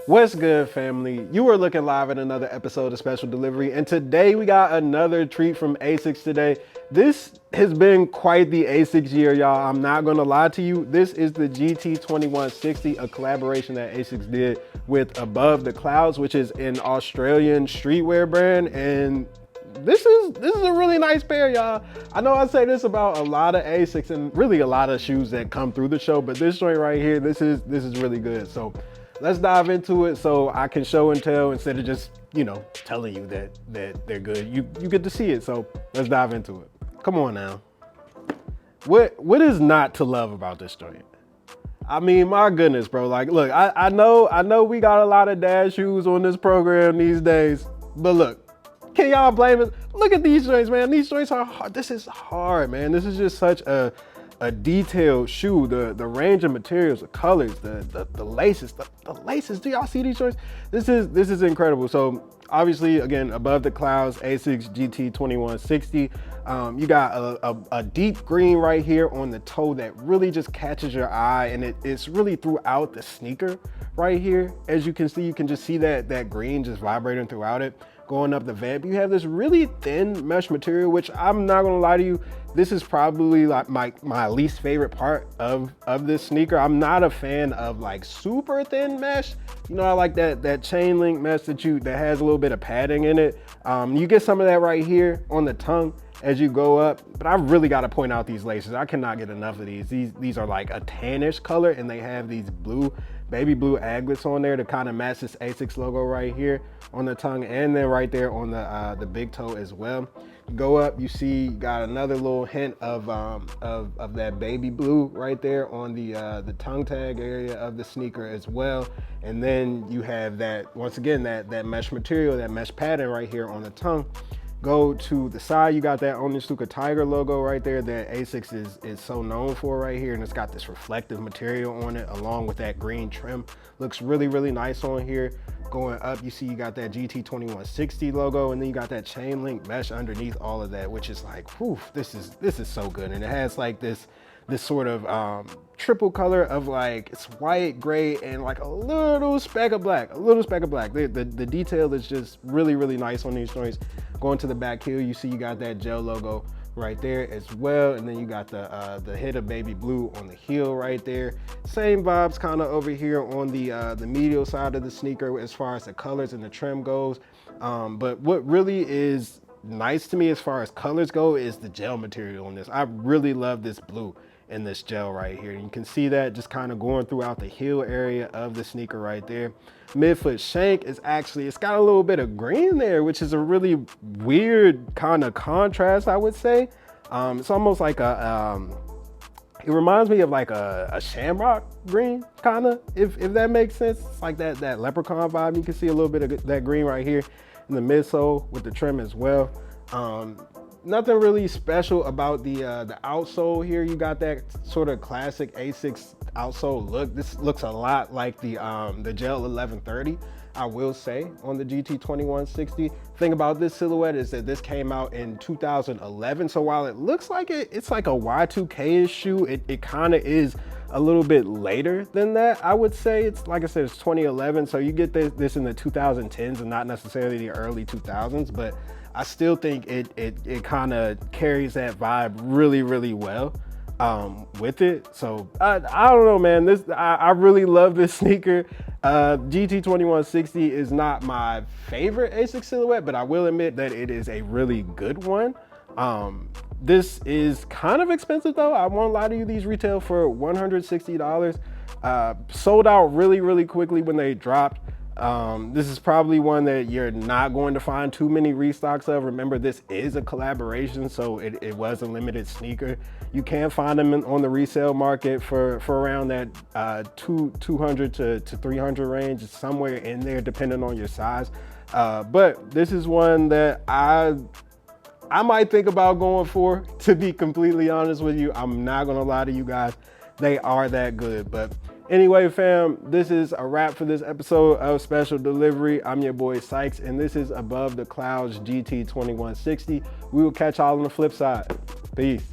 What's good, family? You are looking live at another episode of Special Delivery, and today we got another treat from Asics today. This has been quite the Asics year, y'all. I'm not gonna lie to you. This is the GT-2160, a collaboration that Asics did with Above the Clouds, which is an Australian streetwear brand, and this is a really nice pair, y'all. I know I say this about a lot of Asics and really a lot of shoes that come through the show, but this joint right here, this is really good. So let's dive into it so I can show and tell instead of just, you know, telling you that they're good. You get to see it, so let's dive into it. Come on now. What is not to love about this joint? I mean, my goodness, bro. Like, look, I know we got a lot of dad shoes on this program these days, but look, can y'all blame us? Look at these joints, man. These joints are hard. This is hard, man. This is just such a detailed shoe. The range of materials, the colors, the laces, the laces. Do y'all see these joints? This is incredible. So obviously, again, Above the Clouds, Asics GT-2160. You got a deep green right here on the toe that really just catches your eye, and it's really throughout the sneaker right here. As you can see, you can just see that green just vibrating throughout it. Going up the vamp, you have this really thin mesh material, which I'm not gonna lie to you, this is probably like my least favorite part of this sneaker. I'm not a fan of like super thin mesh. You know, I like that chain link mesh that has a little bit of padding in it. You get some of that right here on the tongue as you go up, but I really got to point out these laces. I cannot get enough of these. These are like a tannish color, and they have these baby blue aglets on there to kind of match this Asics logo right here on the tongue, and then right there on the big toe as well. You go up, you see you got another little hint of that baby blue right there on the tongue tag area of the sneaker as well. And then you have that, once again, that mesh material, that mesh pattern right here on the tongue. Go to the side, you got that Onitsuka Tiger logo right there that Asics is so known for right here, and it's got this reflective material on it along with that green trim. Looks really, really nice on here. Going up, you see you got that GT-2160 logo, and then you got that chain link mesh underneath all of that, which is like, whew, this is so good. And it has like this sort of triple color of like, it's white, gray, and like a little speck of black, The detail is just really, really nice on these joints. Going to the back heel, you see you got that gel logo right there as well, and then you got the hit of baby blue on the heel right there. Same vibes kind of over here on the medial side of the sneaker as far as the colors and the trim goes. But what really is nice to me as far as colors go is the gel material on this. I really love this blue in this gel right here. You can see that just kind of going throughout the heel area of the sneaker right there. Midfoot shank is actually, it's got a little bit of green there, which is a really weird kind of contrast, I would say. It's almost like it reminds me of like a shamrock green, kind of, if that makes sense. It's like that leprechaun vibe. You can see a little bit of that green right here in the midsole with the trim as well. Nothing really special about the outsole here. You got that sort of classic Asics outsole look. This looks a lot like the Gel 1130, I will say, on the GT-2160. Thing about this silhouette is that this came out in 2011. So while it looks like it's like a Y2K-ish shoe, it kind of is a little bit later than that. I would say it's, like I said, it's 2011. So you get this in the 2010s and not necessarily the early 2000s, but I still think it kind of carries that vibe really, really well with it. So I don't know, man. I really love this sneaker. GT-2160 is not my favorite Asics silhouette, but I will admit that it is a really good one. This is kind of expensive though. I won't lie to you. These retail for $160. Sold out really, really quickly when they dropped. This is probably one that you're not going to find too many restocks of. Remember, this is a collaboration, so it was a limited sneaker. You can find them on the resale market for around that 200 to 300 range, somewhere in there, depending on your size. But this is one that I might think about going for, to be completely honest with you. I'm not gonna lie to you guys. They are that good. But anyway, fam, this is a wrap for this episode of Special Delivery. I'm your boy Sykes, and this is Above the Clouds GT-2160. We will catch y'all on the flip side. Peace.